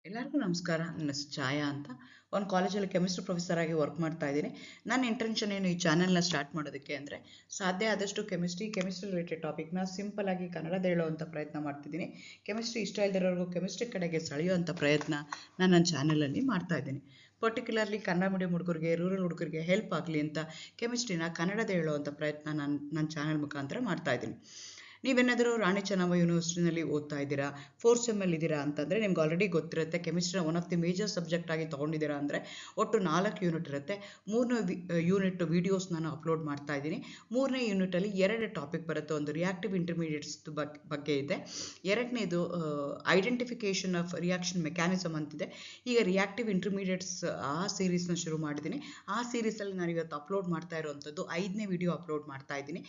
ಎಲ್ಲರಿಗೂ ನಮಸ್ಕಾರ. ನನ್ನ ಹೆಸರು ಛಾಯಾ ಅಂತ. ಒಂದು ಕಾಲೇಜಲ್ಲಿ ಕೆಮಿಸ್ಟ್ರಿ ಪ್ರೊಫೆಸರ್ ಆಗಿ ವರ್ಕ್ ಮಾಡ್ತಾ ಇದ್ದೀನಿ. ನನ್ನ ಇಂಟೆನ್ಷನ್ ಏನು ಈ ಚಾನೆಲ್ನ ಸ್ಟಾರ್ಟ್ ಮಾಡೋದಕ್ಕೆ ಅಂದರೆ, ಸಾಧ್ಯ ಆದಷ್ಟು ಕೆಮಿಸ್ಟ್ರಿ ರಿಲೇಟೆಡ್ ಟಾಪಿಕ್ನ ಸಿಂಪಲ್ ಆಗಿ ಕನ್ನಡದ ಹೇಳುವಂಥ ಪ್ರಯತ್ನ ಮಾಡ್ತಿದ್ದೀನಿ. ಕೆಮಿಸ್ಟ್ರಿ ಇಷ್ಟ ಇಲ್ದಿರೋರ್ಗೂ ಕೆಮಿಸ್ಟ್ರಿ ಕಡೆಗೆ ಸೆಳೆಯುವಂಥ ಪ್ರಯತ್ನ ನಾನು ನನ್ನ ಚಾನಲಲ್ಲಿ ಮಾಡ್ತಾ ಇದ್ದೀನಿ. ಪರ್ಟಿಕ್ಯುಲರ್ಲಿ ಕನ್ನಡ ಮೀಡಿಯಂ ಹುಡುಗರಿಗೆ, ರೂರಲ್ ಹುಡುಗರಿಗೆ ಹೆಲ್ಪ್ ಆಗಲಿ ಅಂತ ಕೆಮಿಸ್ಟ್ರಿನ ಕನ್ನಡದ ಹೇಳುವಂಥ ಪ್ರಯತ್ನ ನನ್ನ ಚಾನಲ್ ಮುಖಾಂತರ ಮಾಡ್ತಾ ಇದ್ದೀನಿ. ನೀವೇನಾದರೂ ರಾಣಿ ಚೆನ್ನಮ್ಮ ಯೂನಿವರ್ಸಿಟಿನಲ್ಲಿ ಓದ್ತಾ ಇದ್ದೀರಾ, 4th ಸೆಮ್ ಇದ್ದೀರಾ ಅಂತಂದರೆ ನಿಮ್ಗೆ ಆಲ್ರೆಡಿ ಗೊತ್ತಿರುತ್ತೆ. ಕೆಮಿಸ್ಟ್ರಿನ one of the major subject ಆಗಿ ತೊಗೊಂಡಿದ್ದೀರಾ ಅಂದರೆ ಒಟ್ಟು 4 ಯೂನಿಟ್ ಇರುತ್ತೆ. 3ನೇ ಯೂನಿಟ್ ವೀಡಿಯೋಸ್ ನಾನು ಅಪ್ಲೋಡ್ ಮಾಡ್ತಾ ಇದ್ದೀನಿ. 3ನೇ ಯೂನಿಟಲ್ಲಿ 2 ಟಾಪಿಕ್ ಬರುತ್ತೆ. ಒಂದು ರಿಯಾಕ್ಟಿವ್ ಇಂಟರ್ಮೀಡಿಯೇಟ್ಸ್ ಬಗ್ಗೆ ಇದೆ, ಎರಡನೇದು ಐಡೆಂಟಿಫಿಕೇಶನ್ ಆಫ್ ರಿಯಾಕ್ಷನ್ ಮೆಕ್ಯಾನಿಸಮ್ ಅಂತಿದೆ. ಈಗ ರಿಯಾಕ್ಟಿವ್ ಇಂಟರ್ಮೀಡಿಯೇಟ್ಸ್ ಆ ಸೀರೀಸ್ನ ಶುರು ಮಾಡಿದ್ದೀನಿ. ಆ ಸೀರೀಸಲ್ಲಿ ನಾನು ಇವತ್ತು ಅಪ್ಲೋಡ್ ಮಾಡ್ತಾ ಇರುವಂಥದ್ದು 5ನೇ ವಿಡಿಯೋ ಅಪ್ಲೋಡ್ ಮಾಡ್ತಾ ಇದ್ದೀನಿ.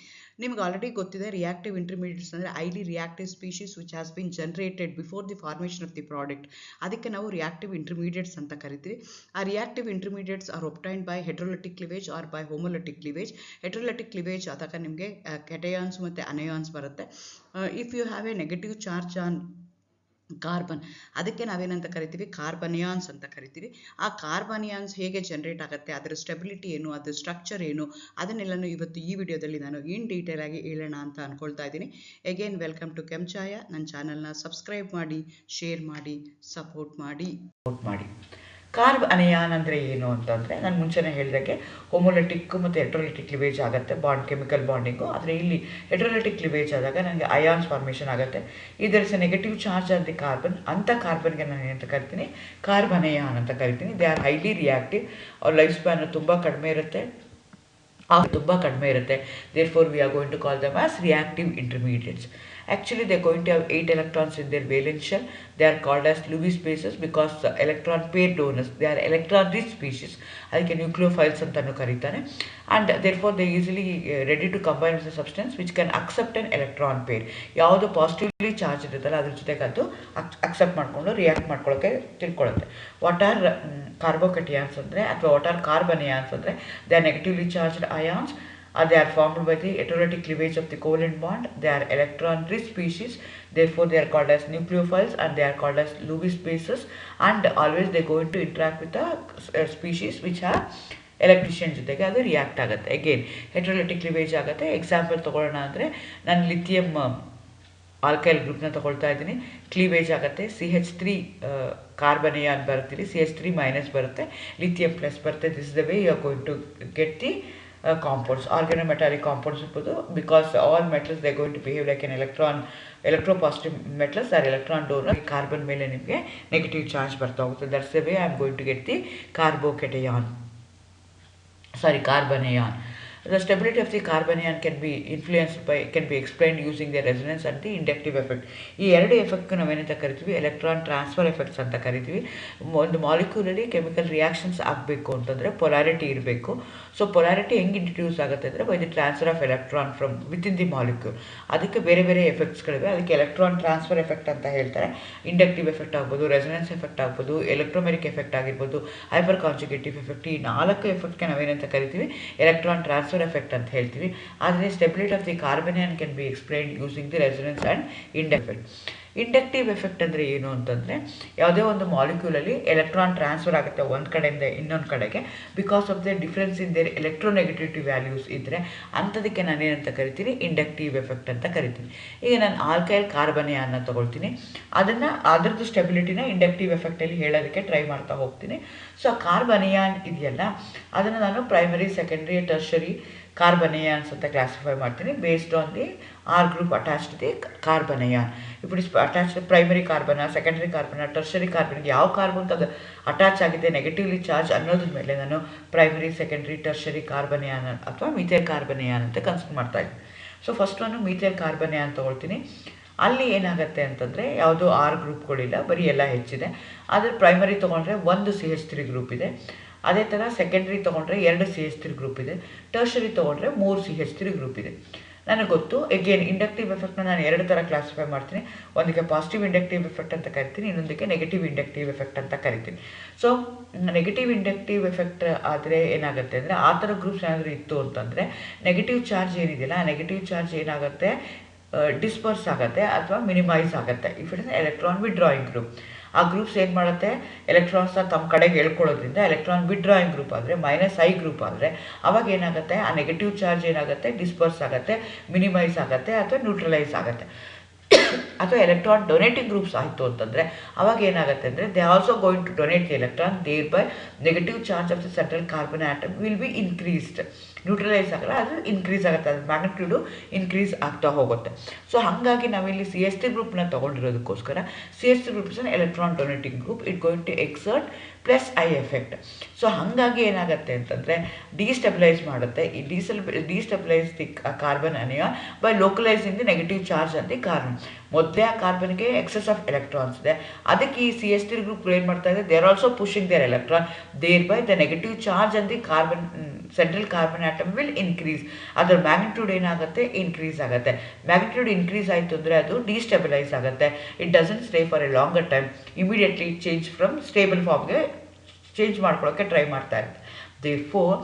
ನಿಮ್ಗೆ ಆಲ್ರೆಡಿ ಗೊತ್ತಿದೆ, ರಿಯಾಕ್ಟಿವ್ ಇಂಟರ್ಮೀಡಿಯೇಟ್ಸ್ ಅಂದರೆ highly reactive species which has been generated before the formation of the product. ಅದಕ್ಕೆ ನಾವು ರಿಯಾಕ್ಟಿವ್ ಇಂಟರ್ಮೀಡಿಯೇಟ್ಸ್ ಅಂತ ಕರಿತೀವಿ. ಆ reactive intermediates are obtained by heterolytic cleavage or by homolytic cleavage. Heterolytic cleavage ಆದಾಗ ನಿಮಗೆ cations ಮತ್ತು anions ಬರುತ್ತೆ. If you have a negative charge on carbon, ಅದಕ್ಕೆ ನಾವೇನಂತ ಕರಿತೀವಿ, ಕಾರ್ಬನಿಯಾನ್ಸ್ ಅಂತ ಕರಿತೀವಿ. ಆ ಕಾರ್ಬನಿಯಾನ್ಸ್ ಹೇಗೆ ಜನರೇಟ್ ಆಗುತ್ತೆ, ಅದರ ಸ್ಟೆಬಿಲಿಟಿ ಏನು, ಅದರ ಸ್ಟ್ರಕ್ಚರ್ ಏನು, ಅದನ್ನೆಲ್ಲನೂ ಇವತ್ತು ಈ ವಿಡಿಯೋದಲ್ಲಿ ನಾನು ಇನ್ ಡೀಟೇಲ್ ಆಗಿ ಹೇಳೋಣ ಅಂತ ಅನ್ಕೊಳ್ತಾ ಇದ್ದೀನಿ. Again welcome to Kenchaya. ನನ್ನ ಚಾನಲ್ನ ಸಬ್ಸ್ಕ್ರೈಬ್ ಮಾಡಿ, ಶೇರ್ ಮಾಡಿ, ಸಪೋರ್ಟ್ ಮಾಡಿ. ಕಾರ್ಬ್ ಅನಿಯಾನ್ ಅಂದರೆ ಏನು ಅಂತಂದರೆ, ನಾನು ಮುಂಚೆನೇ ಹೇಳಿದಾಗೆ ಹೋಮೋಲಿಟಿಕ್ ಮತ್ತು ಹೆಟ್ರೋಲಿಟಿಕ್ ಕ್ಲಿವೇಜ್ ಆಗುತ್ತೆ, ಕೆಮಿಕಲ್ ಬಾಂಡಿಂಗು. ಆದರೆ ಇಲ್ಲಿ ಹೆಟ್ರೋಲಿಟಿಕ್ ಕ್ಲಿವೇಜ್ ಆದಾಗ ನನಗೆ ಅಯಾನ್ಸ್ ಫಾರ್ಮೇಷನ್ ಆಗುತ್ತೆ. ಇದರ negative charge on the carbon, ಅಂಥ ಕಾರ್ಬನ್ಗೆ ನಾನು ಏನಂತ ಕರಿತೀನಿ, ಕಾರ್ಬನಿಯಾನ್ ಅಂತ ಕರಿತೀನಿ. They are highly reactive. ಅವ್ರ ಲೈಫ್ ಸ್ಪ್ಯಾನ್ ತುಂಬ ಕಡಿಮೆ ಇರುತ್ತೆ. Therefore we are going to call them as reactive intermediates. Actually they are going to have 8 electrons in their valence shell. They are called as Lewis spaces because the electron pair donors, they are electron rich species. ಅದಕ್ಕೆ nucleophiles ಅಂತಲೂ ಕರೀತಾರೆ. And therefore they easily ready to combine with a substance which can accept an electron pair. ಯಾವುದು positively charge ಇರುತ್ತಲ್ಲ ಅದ್ರ ಜೊತೆಗೆ ಅದು accept ಮಾಡಿಕೊಂಡು react ಮಾಡ್ಕೊಳ್ಳೋಕ್ಕೆ ತಿಳ್ಕೊಳ್ಳುತ್ತೆ. ವಾಟ್ ಆರ್ ಕಾರ್ಬೋಕಟಿಯಾನ್ಸ್ ಅಂದರೆ, ಅಥವಾ ವಾಟ್ ಆರ್ ಕಾರ್ಬನಿಯಾನ್ಸ್ ಅಂದರೆ, they are negatively charged ions. They are formed by the heterolytic cleavage of the covalent bond. They are electron-rich species. Therefore, they are called as nucleophiles and they are called as Lewis spaces. And always they go into interact with the species which have electrician ಜೊತೆಗೆ ಅದು react ಆಗುತ್ತೆ. Again ಹೆಟ್ರೋಲಿಟಿಕ್ ಕ್ಲಿವೇಜ್ ಆಗುತ್ತೆ. Example ತೊಗೊಳ್ಳೋಣ ಅಂದರೆ, ನಾನು lithium alkyl ಗ್ರೂಪ್ನ ತೊಗೊಳ್ತಾ ಇದ್ದೀನಿ. ಕ್ಲೀವೇಜ್ ಆಗುತ್ತೆ. CH3 ಕಾರ್ಬನಿಯಾನ್ ಬರ್ತೀರಿ, CH3- ಬರುತ್ತೆ, ಲಿಥಿಯಂ ಪ್ಲಸ್ ಬರುತ್ತೆ. This is the way you are going to get the compounds, organometallic compounds ಇರ್ಬೋದು. because all metals they are going to behave like an electropositive metals are electron donor. Carbon ಮೇಲೆ ನಿಮಗೆ negative charge ಬರ್ತಾ ಹೋಗುತ್ತೆ. that's the way I am going to get the carbanion. The stability of the carbanion can be explained using the resonance and the inductive effect. ಈ ಎರಡು effect ನಾವೇನಂತ ಕರಿತೀವಿ, electron transfer effects ಅಂತ ಕರಿತೀವಿ. ಒಂದು ಮಾಲಿಕ್ಯೂಲಲ್ಲಿ chemical reactions ಆಗಬೇಕು ಅಂತಂದರೆ polarity ಇರಬೇಕು. ಸೊ ಪೊಲಾರಿಟಿ ಹೆಂಗೆ ಇಂಟ್ರಡ್ಯೂಸ್ ಆಗುತ್ತೆ ಅಂದರೆ, by the transfer of electron from within the molecule. ಅದಕ್ಕೆ ಬೇರೆ ಬೇರೆ ಎಫೆಕ್ಟ್ಸ್ಗಳಿವೆ. ಅದಕ್ಕೆ ಎಲೆಕ್ಟ್ರಾನ್ ಟ್ರಾನ್ಸ್ಫರ್ ಎಫೆಕ್ಟ್ ಅಂತ ಹೇಳ್ತಾರೆ. ಇಂಡಕ್ಟಿವ್ ಎಫೆಕ್ಟ್ ಆಗ್ಬೋದು, ರೆಸೊನೆನ್ಸ್ ಎಫೆಕ್ಟ್ ಆಗ್ಬೋದು, ಎಲೆಕ್ಟ್ರೋಮೆರಿಕ್ ಎಫೆಕ್ಟ್ ಆಗಿರ್ಬೋದು, ಹೈಪರ್ ಕಾಂಜುಗೇಟಿವ್ ಎಫೆಕ್ಟ್. ಈ 4 ಎಫೆಕ್ಟ್ಗೆ ನಾವೇನಂತ ಕರಿತೀವಿ, ಎಲೆಕ್ಟ್ರಾನ್ ಟ್ರಾನ್ಸ್ಫರ್ ಎಫೆಕ್ಟ್ ಅಂತ ಹೇಳ್ತೀವಿ. ಆದರೆ stability of the carbanion can be explained using the resonance and inductive. Inductive effect ಅಂದರೆ ಏನು ಅಂತಂದರೆ, ಯಾವುದೇ ಒಂದು ಮಾಲಿಕ್ಯೂಲಲ್ಲಿ ಎಲೆಕ್ಟ್ರಾನ್ ಟ್ರಾನ್ಸ್ಫರ್ ಆಗುತ್ತೆ ಒಂದು ಕಡೆಯಿಂದ ಇನ್ನೊಂದು ಕಡೆಗೆ, because of the difference in their electronegativity values ಇದ್ದರೆ ಅಂಥದಕ್ಕೆ ನಾನೇನಂತ ಕರಿತೀನಿ, ಇಂಡಕ್ಟಿವ್ ಎಫೆಕ್ಟ್ ಅಂತ ಕರಿತೀನಿ. ಈಗ ನಾನು ಆಲ್ಕೈಲ್ ಕಾರ್ಬನಿಯಾನ್ನ ತೊಗೊಳ್ತೀನಿ, ಅದರದ್ದು ಸ್ಟೆಬಿಲಿಟಿನ ಇಂಡಕ್ಟಿವ್ ಎಫೆಕ್ಟಲ್ಲಿ ಹೇಳೋದಕ್ಕೆ ಟ್ರೈ ಮಾಡ್ತಾ ಹೋಗ್ತೀನಿ. ಸೊ ಕಾರ್ಬನಿಯಾನ್ ಇದೆಯಲ್ಲ, ಅದನ್ನು ನಾನು ಪ್ರೈಮರಿ, ಸೆಕೆಂಡ್ರಿ, ಟರ್ಷರಿ ಕಾರ್ಬನಿಯಾನ್ಸ್ ಅಂತ ಕ್ಲಾಸಿಫೈ ಮಾಡ್ತೀನಿ based on the R group attached to the carbanion. If it is attached to primary carbon, secondary carbon, tertiary carbon, ಯಾವ ಕಾರ್ಬನ್ ಅದು ಅಟ್ಯಾಚ್ ಆಗಿದೆ ನೆಗೆಟಿವ್ಲಿ ಚಾರ್ಜ್ ಅನ್ನೋದ್ರ ಮೇಲೆ ನಾನು ಪ್ರೈಮರಿ, ಸೆಕೆಂಡ್ರಿ, ಟರ್ಷರಿ ಕಾರ್ಬನಿಯಾನ್ ಅಥವಾ methyl ಕಾರ್ಬನಿಯಾನ್ ಅಂತ ಕನ್ಸಿಡರ್ ಮಾಡ್ತಾ ಇದ್ದೀನಿ. ಸೊ ಫಸ್ಟ್ ನಾನು ಮೀಥೈಲ್ ಕಾರ್ಬನಿಯಾನ್ ತೊಗೊಳ್ತೀನಿ. ಅಲ್ಲಿ ಏನಾಗುತ್ತೆ ಅಂತಂದರೆ, ಯಾವುದೋ R ಗ್ರೂಪ್ಗಳಿಲ್ಲ, ಬರೀ ಎಲ್ಲ ಹೆಚ್ಚಿದೆ. ಆದರೆ ಪ್ರೈಮರಿ ತೊಗೊಂಡ್ರೆ ಒಂದು CH3 ಗ್ರೂಪ್ ಇದೆ. ಅದೇ ಥರ ಸೆಕೆಂಡ್ರಿ ತೊಗೊಂಡ್ರೆ 2 CH3 ಗ್ರೂಪ್ ಇದೆ. ಟರ್ಷರಿ ತೊಗೊಂಡ್ರೆ 3 CH3 ಗ್ರೂಪ್ ಇದೆ. ನನಗೆ ಗೊತ್ತು. ಎಗೇನ್ ಇಂಡಕ್ಟಿವ್ ಎಫೆಕ್ಟ್ನ ನಾನು 2 ಥರ ಕ್ಲಾಸಿಫೈ ಮಾಡ್ತೀನಿ. ಒಂದಕ್ಕೆ ಪಾಸಿಟಿವ್ ಇಂಡಕ್ಟಿವ್ ಎಫೆಕ್ಟ್ ಅಂತ ಕರಿತೀನಿ, ಇನ್ನೊಂದಕ್ಕೆ ನೆಗೆಟಿವ್ ಇಂಡಕ್ಟಿವ್ ಎಫೆಕ್ಟ್ ಅಂತ ಕರಿತೀನಿ. ಸೊ ನೆಗೆಟಿವ್ ಇಂಡಕ್ಟಿವ್ ಎಫೆಕ್ಟ್ ಆದರೆ ಏನಾಗುತ್ತೆ ಅಂದರೆ, ಆ ಥರ ಗ್ರೂಪ್ಸ್ ಏನಾದರೂ ಇತ್ತು ಅಂತಂದರೆ, ನೆಗೆಟಿವ್ ಚಾರ್ಜ್ ಏನಿದೆಯಲ್ಲ, ಆ ನೆಗೆಟಿವ್ ಚಾರ್ಜ್ ಏನಾಗುತ್ತೆ, ಡಿಸ್ಪರ್ಸ್ ಆಗುತ್ತೆ ಅಥವಾ ಮಿನಿಮೈಸ್ ಆಗುತ್ತೆ. If it is electron withdrawing group. ಆ ಗ್ರೂಪ್ಸ್ ಏನು ಮಾಡುತ್ತೆ, ಎಲೆಕ್ಟ್ರಾನ್ಸ್ನ ತಮ್ಮ ಕಡೆಗೆ ಎಳ್ಕೊಳ್ಳೋದ್ರಿಂದ ಎಲೆಕ್ಟ್ರಾನ್ ವಿಡ್ರಾಯಿಂಗ್ ಗ್ರೂಪ್ ಆದರೆ -I ಗ್ರೂಪ್ ಆದರೆ ಅವಾಗ ಏನಾಗುತ್ತೆ, ಆ ನೆಗೆಟಿವ್ ಚಾರ್ಜ್ ಏನಾಗುತ್ತೆ, ಡಿಸ್ಪರ್ಸ್ ಆಗುತ್ತೆ, ಮಿನಿಮೈಸ್ ಆಗುತ್ತೆ ಅಥವಾ ನ್ಯೂಟ್ರಲೈಸ್ ಆಗುತ್ತೆ. ಅಥವಾ ಎಲೆಕ್ಟ್ರಾನ್ ಡೊನೇಟಿಂಗ್ ಗ್ರೂಪ್ಸ್ ಆಯಿತು ಅಂತಂದರೆ ಅವಾಗ ಏನಾಗುತ್ತೆ ಅಂದರೆ they also going to donate the electron, thereby negative charge of the central carbon atom will be increased. Neutralise ಆಗಲ್ಲ, ಅದು ಇನ್ಕ್ರೀಸ್ ಆಗುತ್ತೆ, ಅದ್ರ ಮ್ಯಾಗ್ನಿಟ್ಯೂಡು ಇನ್ಕ್ರೀಸ್ ಆಗ್ತಾ ಹೋಗುತ್ತೆ. ಸೊ ಹಾಗಾಗಿ ನಾವಿಲ್ಲಿ CH3 ಗ್ರೂಪ್ನ ತೊಗೊಂಡಿರೋದಕ್ಕೋಸ್ಕರ CH3 group is an electron donating group, it going to exert +I effect. So ಹಾಗಾಗಿ ಏನಾಗುತ್ತೆ ಅಂತಂದರೆ ಡಿಸ್ಟೆಬಿಲೈಸ್ ಮಾಡುತ್ತೆ, ಈ destabilize the carbon anion by localizing the negative charge ಅಂತ ಕಾರ್ಬನ್. ಮೊದಲೇ ಆ ಕಾರ್ಬನ್ಗೆ ಎಕ್ಸೆಸ್ ಆಫ್ ಎಲೆಕ್ಟ್ರಾನ್ಸ್ ಇದೆ, ಅದಕ್ಕೆ ಈ CH3 ಗ್ರೂಪ್ ಏನು ಮಾಡ್ತಾ ಇದೆ, they are also pushing their electron, thereby the negative charge and the carbon central carbon atom will increase. ಅದರ ಮ್ಯಾಗ್ನಿಟ್ಯೂಡ್ ಏನಾಗುತ್ತೆ, ಇನ್ಕ್ರೀಸ್ ಆಗುತ್ತೆ. ಮ್ಯಾಗ್ನಿಟ್ಯೂಡ್ ಇನ್ಕ್ರೀಸ್ ಆಯಿತು ಅಂದರೆ ಅದು ಡಿಸ್ಟೆಬಿಲೈಸ್ ಆಗುತ್ತೆ, it doesn't stay for a longer time, immediately change from stable ಫಾರ್ಮ್ಗೆ change ಮಾಡ್ಕೊಳ್ಳೋಕ್ಕೆ try ಮಾಡ್ತಾ ಇರುತ್ತೆ. ದೇರ್ಫೋರ್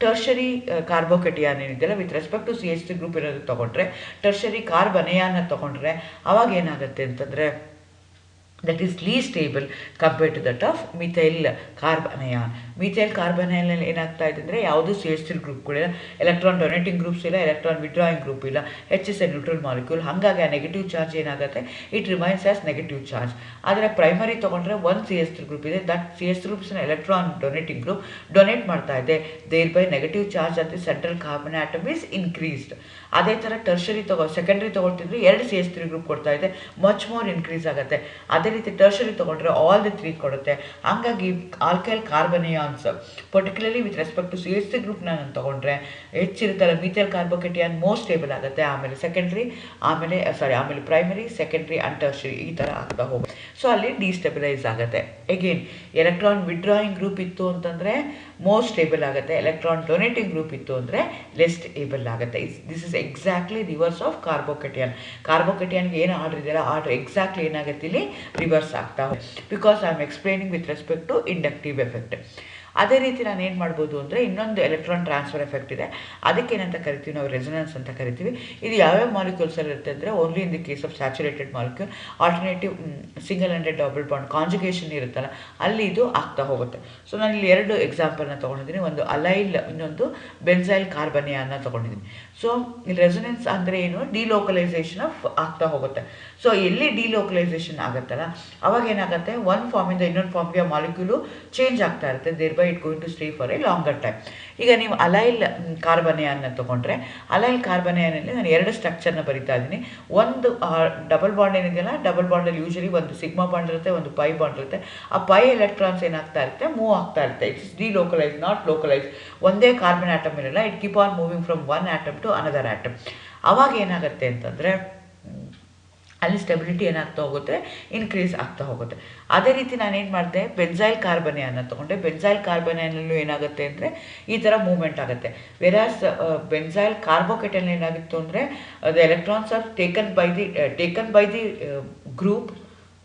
ಟರ್ಷರಿ ಕಾರ್ಬೋಕೇಟಿಯಾನ್ ಏನಿದೆಯಲ್ಲ, with respect to CH3 group ಇರೋದು ತೊಗೊಂಡ್ರೆ, ಟರ್ಷರಿ ಕಾರ್ಬನಿಯಾನ ತೊಗೊಂಡ್ರೆ ಅವಾಗ ಏನಾಗುತ್ತೆ ಅಂತಂದರೆ that is least stable compared to that of methyl carbanion. Methyl ಕಾರ್ಬನೈನಲ್ಲಿ ಏನಾಗ್ತಾ ಇದೆ ಅಂದರೆ ಯಾವುದು CH3 ಗ್ರೂಪ್ಗಳಿಲ್ಲ, ಎಲೆಕ್ಟ್ರಾನ್ ಡೊನೇಟಿಂಗ್ ಗ್ರೂಪ್ಸ್ ಇಲ್ಲ, ಎಲೆಕ್ಟ್ರಾನ್ ವಿಡ್ರಾಯಿಂಗ್ ಗ್ರೂಪ್ ಇಲ್ಲ, H is a neutral molecule. ಹಾಗಾಗಿ ಆ ನೆಗೆಟಿವ್ ಚಾರ್ಜ್ ಏನಾಗುತ್ತೆ, it remains as negative charge. ಆದರೆ ಪ್ರೈಮರಿ ತೊಗೊಂಡ್ರೆ ಒಂದು CH3 ಗ್ರೂಪ್ ಇದೆ, ದಟ್ CH3 ಗ್ರೂಪ್ಸ್ನ ಎಲೆಕ್ಟ್ರಾನ್ ಡೊನೇಟಿಂಗ್ ಗ್ರೂಪ್ ಡೊನೇಟ್ ಮಾಡ್ತಾ ಇದೆ, ದೇರ್ ಬೈ ನೆಗೆಟಿವ್ ಚಾರ್ಜ್ ಅಂತ central carbon atom is increased. ಅದೇ ಥರ ಟರ್ಷರಿ ಸೆಕೆಂಡ್ರಿ ತೊಗೊಳ್ತಿದ್ರೆ 2 CH3 ಗ್ರೂಪ್ ಕೊಡ್ತಾ ಇದೆ, ಮಚ್ ಮೋರ್ ಇನ್ಕ್ರೀಸ್ ಆಗುತ್ತೆ. ಅದೇ ರೀತಿ ಟರ್ಷರಿ ತೊಗೊಂಡ್ರೆ ಆಲ್ ದಿ 3 ಕೊಡುತ್ತೆ. ಹಾಗಾಗಿ alkyl carbanions particularly with respect to CH3 ಗ್ರೂಪ್ನ ನಾನು ತೊಗೊಂಡ್ರೆ ಹೆಚ್ಚಿರುತ್ತಲ್ಲ, ಮಿಥೈಲ್ ಕಾರ್ಬೋಕೇಟಿಯಾನ್ ಮೋಸ್ಟ್ ಸ್ಟೇಬಲ್ ಆಗುತ್ತೆ, ಆಮೇಲೆ ಸೆಕೆಂಡ್ರಿ, ಆಮೇಲೆ ಪ್ರೈಮರಿ, ಸೆಕೆಂಡ್ರಿ ಆ್ಯಂಡ್ ಟರ್ಷರಿ ಈ ಥರ ಆಗ್ತಾ ಹೋಗುತ್ತೆ. ಸೊ ಅಲ್ಲಿ ಡಿಸ್ಟೆಬಿಲೈಸ್ ಆಗುತ್ತೆ. ಎಗೇನ್ ಎಲೆಕ್ಟ್ರಾನ್ ವಿಡ್ರಾಯಿಂಗ್ ಗ್ರೂಪ್ ಇತ್ತು ಅಂತಂದರೆ ಮೋಸ್ಟ್ ಸ್ಟೇಬಲ್ ಆಗುತ್ತೆ, ಎಲೆಕ್ಟ್ರಾನ್ ಡೊನೇಟಿಂಗ್ ಗ್ರೂಪ್ ಇತ್ತು ಅಂದರೆ ಲೆಸ್ ಸ್ಟೇಬಲ್ ಆಗುತ್ತೆ. This is exactly reverse of carbocation. ಕಾರ್ಬೋಕೇಟಿಯಾನ್ಗೆ ಏನು ಆರ್ಡರ್ ಇದೆಯಲ್ಲ, ಆರ್ಡರ್ ಎಕ್ಸಾಕ್ಟ್ಲಿ ಏನಾಗುತ್ತೆ ಇಲ್ಲಿ ರಿವರ್ಸ್ ಆಗ್ತಾ ಹೋಗುತ್ತೆ, because I am explaining with respect to inductive effect. ಅದೇ ರೀತಿ ನಾನು ಏನು ಮಾಡ್ಬೋದು ಅಂದರೆ ಇನ್ನೊಂದು ಎಲೆಕ್ಟ್ರಾನ್ ಟ್ರಾನ್ಸ್ಫರ್ ಎಫೆಕ್ಟ್ ಇದೆ, ಅದಕ್ಕೇನಂತ ಕರಿತೀವಿ ನಾವು, ರೆಸೊನೆನ್ಸ್ ಅಂತ ಕರಿತೀವಿ. ಇದು ಯಾವ್ಯಾವ ಮಾಲಿಕ್ಯೂಲ್ಸಲ್ಲಿ ಇರುತ್ತೆ ಅಂದರೆ only in the case of saturated molecule, alternative single and double bond conjugation ಇರುತ್ತಲ್ಲ ಅಲ್ಲಿ ಇದು ಆಗ್ತಾ ಹೋಗುತ್ತೆ. ಸೊ ನಾನು ಇಲ್ಲಿ 2 ಎಕ್ಸಾಂಪಲ್ನ ತೊಗೊಂಡಿದ್ದೀನಿ, ಒಂದು ಅಲೈಲ್, ಇನ್ನೊಂದು ಬೆನ್ಸೈಲ್ ಕಾರ್ಬನಿಯಾನ್ನ ತೊಗೊಂಡಿದ್ದೀನಿ. ಸೊ ಇಲ್ಲಿ ರೆಸೊನೆನ್ಸ್ ಅಂದರೆ ಏನು, ಡಿಲೋಕಲೈಸೇಷನ್ ಆಫ್ ಆಗ್ತಾ ಹೋಗುತ್ತೆ. ಸೊ ಎಲ್ಲಿ ಡಿಲೋಕಲೈಸೇಷನ್ ಆಗುತ್ತಲ್ಲ ಅವಾಗ ಏನಾಗುತ್ತೆ, ಒಂದು ಫಾರ್ಮಿಂದ ಇನ್ನೊಂದು ಫಾರ್ಮ್ಗೆ ಮಾಲಿಕ್ಯೂಲು ಚೇಂಜ್ ಆಗ್ತಾ ಇರುತ್ತೆ, thereby it going to stay for a longer time. ಈಗ ನೀವು ಅಲೈಲ್ ಕಾರ್ಬನಿಯಾನ್ನ ತೊಗೊಂಡ್ರೆ, ಅಲೈಲ್ ಕಾರ್ಬನಿಯಾನಲ್ಲಿ ನಾನು 2 ಸ್ಟ್ರಕ್ಚರ್ನ ಬರಿತಾ ಇದ್ದೀನಿ. ಒಂದು ಡಬಲ್ ಬಾಂಡ್ ಏನಿದೆಯಲ್ಲ, ಡಬಲ್ ಬಾಂಡಲ್ಲಿ ಯೂಶಲಿ ಒಂದು ಸಿಗ್ಮಾ ಬಾಂಡ್ ಇರುತ್ತೆ, ಒಂದು ಪೈ ಬಾಂಡ್ ಇರುತ್ತೆ. ಆ ಪೈ ಎಲೆಕ್ಟ್ರಾನ್ಸ್ ಏನಾಗ್ತಾ ಇರುತ್ತೆ, ಮೂವ್ ಆಗ್ತಾ ಇರುತ್ತೆ. It's delocalise, not localise. ಒಂದೇ ಕಾರ್ಬನ್ ಆಟಮ್ ಇರಲ್ಲ, it keep on moving from one atom to another atom. ಅವಾಗ ಏನಾಗುತ್ತೆ ಅಂತಂದರೆ ಅಲ್ಲಿ ಸ್ಟೆಬಿಲಿಟಿ ಏನಾಗ್ತಾ ಹೋಗುತ್ತೆ, ಇನ್ಕ್ರೀಸ್ ಆಗ್ತಾ ಹೋಗುತ್ತೆ. ಅದೇ ರೀತಿ ನಾನೇನು ಮಾಡಿದೆ, ಬೆನ್ಸೈಲ್ ಕಾರ್ಬನಿಯಾನ್ನ ತೊಗೊಂಡೆ. ಬೆನ್ಸೈಲ್ ಕಾರ್ಬನಿಯಾನಲ್ಲೂ ಏನಾಗುತ್ತೆ ಅಂದರೆ ಈ ಥರ ಮೂವ್ಮೆಂಟ್ ಆಗುತ್ತೆ. ವೆರಾಸ್ ಬೆನ್ಸೈಲ್ ಕಾರ್ಬೋಕೇಟನ್ ಏನಾಗಿತ್ತು ಅಂದರೆ the electrons are taken by the group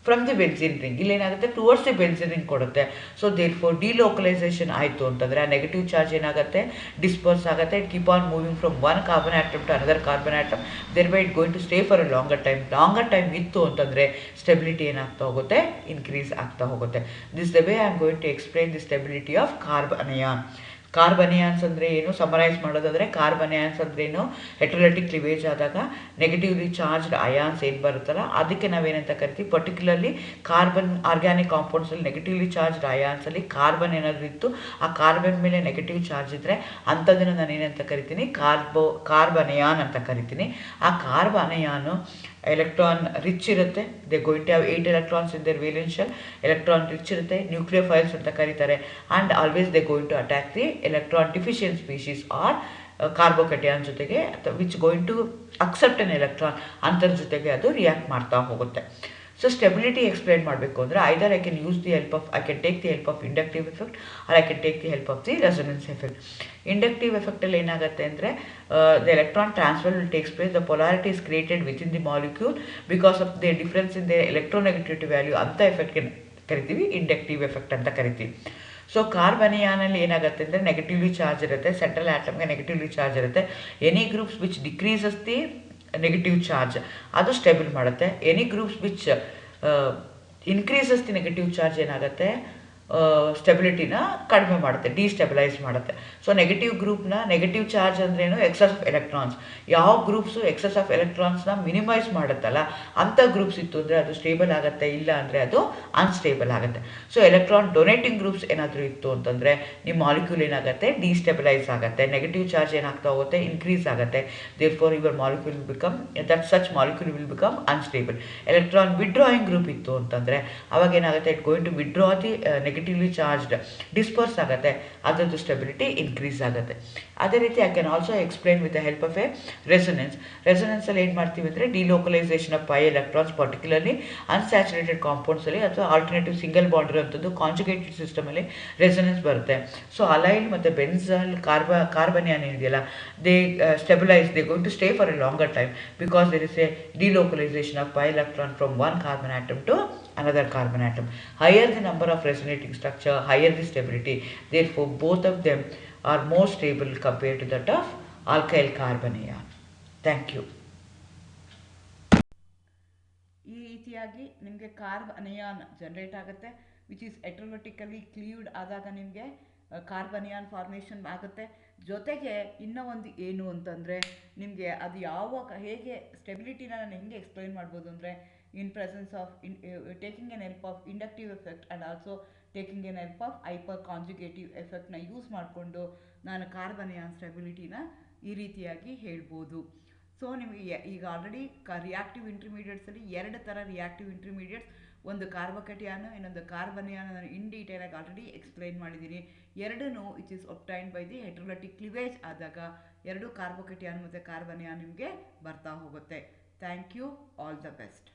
from the benzene ring. ಇಲ್ಲೇನಾಗುತ್ತೆ, ಟುವರ್ಡ್ಸ್ ದಿ ಬೆನ್ಸಿನ್ ರಿಂಗ್ ಕೊಡುತ್ತೆ. ಸೊ ದೇರ್ ಫೋರ್ ಡಿಲೋಕಲೈಸೇಷನ್ ಆಯಿತು ಅಂತಂದರೆ ಆ ನೆಗೆಟಿವ್ ಚಾರ್ಜ್ ಏನಾಗುತ್ತೆ, ಡಿಸ್ಪರ್ಸ್ ಆಗುತ್ತೆ. It keep on moving from one carbon atom to another carbon atom, thereby it going to stay for a longer time ಇತ್ತು ಅಂತಂದರೆ stability ಏನಾಗ್ತಾ ಹೋಗುತ್ತೆ, ಇನ್ಕ್ರೀಸ್ ಆಗ್ತಾ ಹೋಗುತ್ತೆ. This the way I am going to explain the stability of carbanion. Carbanions ಅಂದರೆ ಏನು, summarise ಮಾಡೋದಾದರೆ ಕಾರ್ಬನಿಯಾನ್ಸ್ ಅಂದ್ರೇನು, ಹೆಟ್ರೋಲೈಟಿಕ್ ಕ್ಲಿವೇಜ್ ಆದಾಗ ನೆಗೆಟಿವ್ಲಿ ಚಾರ್ಜ್ಡ್ ಅಯಾನ್ಸ್ ಏನು ಬರುತ್ತಲ್ಲ ಅದಕ್ಕೆ ನಾವೇನಂತ ಕರಿತೀವಿ, ಪರ್ಟಿಕ್ಯುಲರ್ಲಿ ಕಾರ್ಬನ್ ಆರ್ಗ್ಯಾನಿಕ್ ಕಾಂಪೌಂಡ್ಸಲ್ಲಿ ನೆಗೆಟಿವ್ಲಿ ಚಾರ್ಜ್ಡ್ ಅಯಾನ್ಸಲ್ಲಿ ಕಾರ್ಬನ್ ಏನಾದರೂ ಇತ್ತು, ಆ ಕಾರ್ಬನ್ ಮೇಲೆ ನೆಗೆಟಿವ್ ಚಾರ್ಜ್ ಇದ್ದರೆ ಅಂಥದ್ದನ್ನು ನಾನು ಏನಂತ ಕರಿತೀನಿ, ಕಾರ್ಬನಿಯಾನ್ ಅಂತ ಕರಿತೀನಿ. ಆ ಕಾರ್ಬನಿಯಾನು ಎಲೆಕ್ಟ್ರಾನ್ ರಿಚ್ ಇರುತ್ತೆ, they going to have 8 electrons in their valence shell. Electron rich ಇರುತ್ತೆ, ನ್ಯೂಕ್ಲಿಯೋಫೈಲ್ಸ್ ಅಂತ ಕರೀತಾರೆ. And always they going to attack the electron deficient species are carbocation ಜೊತೆಗೆ, which going to accept an electron, ಅಂತರ ಜೊತೆಗೆ ಅದು react ಮಾಡ್ತಾ ಹೋಗುತ್ತೆ. So stability explain ಮಾಡಬೇಕು ಅಂದರೆ either I can take the help of inductive effect or I can take the help of the resonance effect. Inductive ಎಫೆಕ್ಟಲ್ಲಿ ಏನಾಗುತ್ತೆ ಅಂದರೆ the electron transfer will takes place, the polarity is created with in the molecule because of the difference in the electronegativity value. ಅಂಥ ಎಫೆಕ್ಟ್ಗೆ ಕರಿತೀವಿ inductive effect ಅಂತ ಕರಿತೀವಿ. So ಕಾರ್ಬನಿಯಾನಲ್ಲಿ ಏನಾಗುತ್ತೆ ಅಂದರೆ ನೆಗೆಟಿವ್ಲಿ ಚಾರ್ಜ್ ಇರುತ್ತೆ, ಸೆಂಟ್ರಲ್ ಆಟಮ್ಗೆ ನೆಗೆಟಿವ್ಲಿ ಚಾರ್ಜ್ ಇರುತ್ತೆ. Any groups which decreases the negative charge ಅದು ಸ್ಟೇಬಲ್ ಮಾಡುತ್ತೆ. Any groups which increases the negative charge ಏನಾಗುತ್ತೆ, ಸ್ಟೆಬಿಲಿಟಿನ ಕಡಿಮೆ ಮಾಡುತ್ತೆ, ಡಿಸ್ಟೆಬಿಲೈಸ್ ಮಾಡುತ್ತೆ. ಸೊ ನೆಗೆಟಿವ್ ಗ್ರೂಪ್ನ, ನೆಗೆಟಿವ್ ಚಾರ್ಜ್ ಅಂದ್ರೇನು, ಎಕ್ಸಸ್ ಆಫ್ ಎಲೆಕ್ಟ್ರಾನ್ಸ್. ಯಾವ ಗ್ರೂಪ್ಸು ಎಕ್ಸಸ್ ಆಫ್ ಎಲೆಕ್ಟ್ರಾನ್ಸ್ನ ಮಿನಿಮೈಸ್ ಮಾಡುತ್ತಲ್ಲ ಅಂಥ ಗ್ರೂಪ್ಸ್ ಇತ್ತು ಅಂದರೆ ಅದು ಸ್ಟೇಬಲ್ ಆಗುತ್ತೆ, ಇಲ್ಲ ಅಂದರೆ ಅದು ಅನ್ಸ್ಟೇಬಲ್ ಆಗುತ್ತೆ. ಸೊ ಎಲೆಕ್ಟ್ರಾನ್ ಡೊನೇಟಿಂಗ್ ಗ್ರೂಪ್ಸ್ ಏನಾದರೂ ಇತ್ತು ಅಂತಂದರೆ ನಿಮ್ಮ ಮಾಲಿಕ್ಯೂಲ್ ಏನಾಗುತ್ತೆ, ಡಿಸ್ಟೆಬಿಲೈಸ್ ಆಗುತ್ತೆ, ನೆಗೆಟಿವ್ ಚಾರ್ಜ್ ಏನಾಗ್ತಾ ಹೋಗುತ್ತೆ, ಇನ್ಕ್ರೀಸ್ ಆಗುತ್ತೆ. Therefore your molecule will become, that such molecule will become unstable. Electron withdrawing group ಇತ್ತು ಅಂತಂದರೆ ಅವಾಗ ಏನಾಗುತ್ತೆ, it going to withdraw the negatively charged, disperse ಆಗುತ್ತೆ, ಅದರದ್ದು ಸ್ಟೆಬಿಲಿಟಿ ಇನ್ಕ್ರೀಸ್ ಆಗುತ್ತೆ. ಅದೇ ರೀತಿ I can also explain with the help of a resonance. ರೆಸೊನೆನ್ಸಲ್ಲಿ ಏನು ಮಾಡ್ತೀವಿ ಅಂದರೆ delocalization of pi electrons, particularly unsaturated ಕಾಂಪೌಂಡ್ಸಲ್ಲಿ ಅಥವಾ ಆಲ್ಟರ್ನೇಟಿವ್ ಸಿಂಗಲ್ ಬಾಂಡ್ ಇರುವಂಥದ್ದು ಕಾಂಜುಗೇಟೆಡ್ ಸಿಸ್ಟಮಲ್ಲಿ ರೆಸೊನೆನ್ಸ್ ಬರುತ್ತೆ. ಸೊ ಅಲೈಲ್ ಮತ್ತು ಬೆನ್ಝಲ್ ಕಾರ್ಬನಿಯಾನ್ ಏನಿದೆಯಲ್ಲ, they stabilize, they going to stay for a longer time because there is a delocalization of pi electron from one carbon atom to another carbon atom. Higher the number of resonating structure, higher the stability. Therefore, both of them are more stable compared to that of alkyl carbanion. Thank you. ಈ ರೀತಿಯಾಗಿ ನಿಮಗೆ ಕಾರ್ಬನಿಯಾನ್ generate ಆಗುತ್ತೆ, which is ಎಟ್ರೋಟಿಕಲಿ ಕ್ಲೀವ್ಡ್ ಆದಾಗ ನಿಮಗೆ ಕಾರ್ಬನಿಯಾನ್ formation ಆಗುತ್ತೆ. ಜೊತೆಗೆ ಇನ್ನೂ ಒಂದು ಏನು ಅಂತಂದರೆ ನಿಮಗೆ ಅದು ಯಾವಾಗ ಹೇಗೆ ಸ್ಟೆಬಿಲಿಟಿನ ನಾನು ಹೆಂಗೆ ಎಕ್ಸ್ಪ್ಲೈನ್ ಮಾಡ್ಬೋದು ಅಂದರೆ, in presence of taking an help of inductive effect and also taking an help of hyperconjugative effectನ ಯೂಸ್ ಮಾಡಿಕೊಂಡು ನಾನು ಕಾರ್ಬನಿಯಾನ್ ಸ್ಟೆಬಿಲಿಟಿನ ಈ ರೀತಿಯಾಗಿ ಹೇಳ್ಬೋದು. ಸೊ ನಿಮಗೆ ಈಗ ಆಲ್ರೆಡಿ ರಿಯಾಕ್ಟಿವ್ ಇಂಟರ್ಮೀಡಿಯೇಟ್ಸಲ್ಲಿ 2 ಥರ ರಿಯಾಕ್ಟಿವ್ ಇಂಟರ್ಮೀಡಿಯೇಟ್ಸ್, ಒಂದು ಕಾರ್ಬೊಕಟಿಯಾನು, ಇನ್ನೊಂದು ಕಾರ್ಬನಿಯಾನ್, ನಾನು ಇನ್ ಡೀಟೇಲಾಗಿ ಆಲ್ರೆಡಿ ಎಕ್ಸ್ಪ್ಲೈನ್ ಮಾಡಿದ್ದೀನಿ. ಎರಡೂ it is obtained by the heterolytic cleavage ಆದಾಗ 2 ಕಾರ್ಬೊಕಟಿಯಾನ್ ಮತ್ತು ಕಾರ್ಬನಿಯಾನ್ ನಿಮಗೆ ಬರ್ತಾ ಹೋಗುತ್ತೆ. Thank you, all the best.